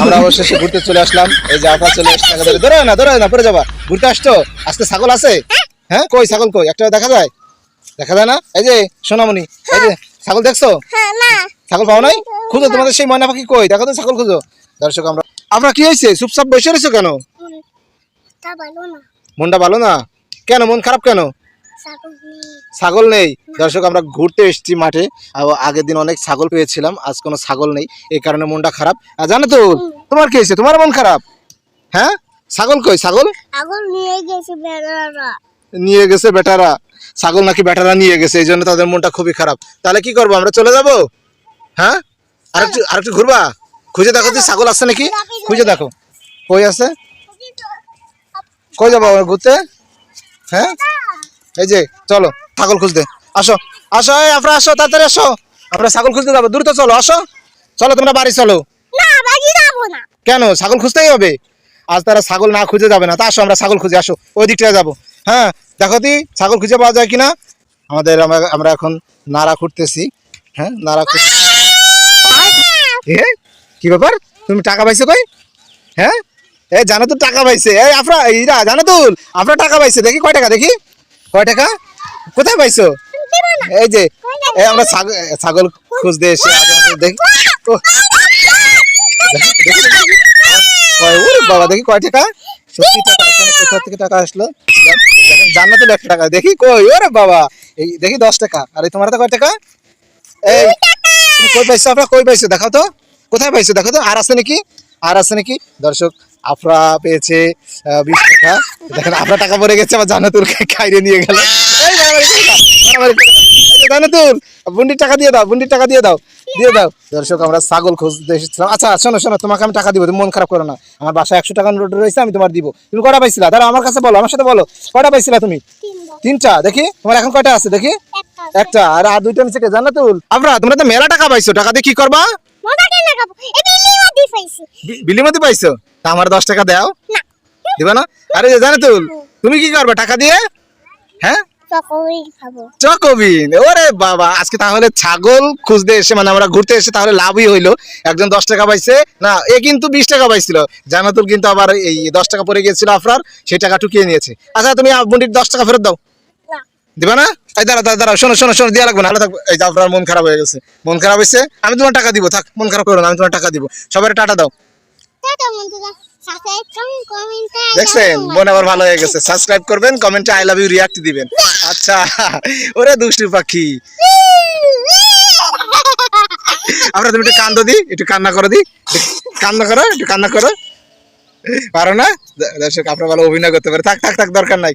আমরা অবশেষে ঘুরতে চলে আসলাম। এই যে আপা চলে এসে ধরে না পরে যাবা। ঘুরতে আসছো, আজকে ছাগল আছে? হ্যাঁ, কই ছাগল কই? একটা দেখা যায়? দেখা যায় না? এই যে সোনামণি, এই যে ছাগল দেখছো? ছাগল পাও নাই? খুঁজো, তোমাদের সেই ময়না পাখি কই? দেখো তো ছাগল খুঁজো। দর্শক আমরা কি হয়েছে? চুপচাপ বসে রয়েছো কেন? মনটা ভালো না কেন? মন খারাপ কেন? ছাগল নেই। দর্শক আমরা ঘুরতে এসেছি মাঠে, আগের দিন অনেক ছাগল পেয়েছিলাম, আজ কোনো ছাগল নেই, এই কারণে মনটা খারাপ। জানো তো তোমার কি হয়েছে? তোমার মন খারাপ? হ্যাঁ, ছাগল কই? ছাগল নিয়ে গেছে বেটারা। ছাগল নাকি বেটারা নিয়ে গেছে, এই জন্য তাদের মনটা খুবই খারাপ। তাহলে কি করবো, আমরা চলে যাবো? হ্যাঁ, আরেকটু ঘুরবা? খুঁজে দেখো যে ছাগল আছে নাকি, খুঁজে দেখো কই আছে। কই যাবো ঘুরতে? হ্যাঁ, এই যে চলো ছাগল খুঁজতে। আসো আসো, এই আপনারা আসো, তাড়াতাড়ি আসো, আমরা ছাগল খুঁজতে যাবো। দ্রুত চলো, আসো চলো, তোমরা বাড়ি চলো। কেন? ছাগল খুঁজতেই হবে। আজ তারা ছাগল না খুঁজে যাবে না। তা আসো, আমরা ছাগল খুঁজে, আসো ওই দিকটা যাবো। হ্যাঁ, দেখো দি ছাগল খুঁজে পাওয়া যায় কিনা। আমরা এখন নাড়া খুঁড়তেছি। হ্যাঁ, নাড়া কি ব্যাপার? তুমি টাকা পাইছো কই? হ্যাঁ, এই জানো তো টাকা পাইছে। এই ইরা জানো তো আপনার টাকা পাইছে। দেখি কয় টাকা, দেখি কয় টাকা, কোথায় পাইছো? এই যে আমরা ছাগল খুঁজতে এসে দেখি। বাবা দেখি কয় টাকা, সত্যি টাকা, কোথা থেকে টাকা আসলো? জান্নাতুল 1 টাকা, দেখি কই। ওরে বাবা, এই দেখি 10 টাকা। আরে তোমার তো কয় টাকা? এই তুমি কই পাইছো? আপনারা কই পাইছো দেখাও তো, কোথায় পাইছো দেখো তো। আর আছে নাকি? আর আছে নাকি? দর্শক আফরা পেয়েছে 20 টাকা। দেখেন আপনার টাকা পড়ে গেছে, আবার জান্নাতুল খাইরে নিয়ে গেল। জান্নাতুল বুন্ডির টাকা দিয়ে দাও, বুন্ডির টাকা দিয়ে দাও, দিয়ে দাও। দর্শক আমরা ছাগল খুঁজতে এসেছিলাম। আচ্ছা শোনো, তোমাকে আমি টাকা দিব, তুমি মন খারাপ করো না। আমার বাসায় 100 টাকা নোট রয়েছে, আমি তোমার দিব। তুমি কটা পাইছিলা? দাঁড়াও, আমার কাছে বলো, আমার সাথে বলো, কটা পাইছিলা তুমি? 3টা। দেখি তোমার এখন কয়টা আছে, দেখি। একটা। আর 2টা নিচে জান্নাতুল। আমরা তোমরা তো মেলা টাকা পাইছো, টাকা দিয়ে কি করবা? বিলি মধ্যে পাইছো? তা আমার 10 টাকা দাও। দিবা না? আরে জান্নাতুল তুমি কি করবা টাকা দিয়ে? হ্যাঁ, চকোবিন। ওরে বাবা, আজকে তাহলে ছাগল খুঁজতে এসে, মানে আমরা ঘুরতে এসে তাহলে লাভই হইলো। একজন 10 টাকা পাইছে না, এ কিন্তু 20 টাকা পাইছিল। জান্নাতুল কিন্তু আবার এই 10 টাকা পড়ে গিয়েছিল আফরার, সেই টাকা টুকিয়ে নিয়েছে। আচ্ছা তুমি বুন্ডির 10 টাকা ফেরত দাও। দিবা না? এই দাঁড়াও, শোনো দিয়া লাগবে না। এই যে আপনার মন খারাপ হয়ে গেছে, মন খারাপ হয়েছে, আমি তোমার টাকা দিব। থাক, মন খারাপ করো না, আমি তোমার টাকা দিব। সবাই টাটা দাও। দেখছেন, মন আবার ভালো হয়ে গেছে। সাবস্ক্রাইব করবেন, কমেন্টে আই লাভ ইউ রিয়াক্ট দিবেন। আচ্ছা, ওরে দুষ্টু পাখি। আমরা তুমি একটু কান্দো দি, একটু কান্না করো দি, একটু কান্না করো। পারো না? দর্শক আপনারা ভালো অভিনয় করতে পারে। থাক দরকার নাই।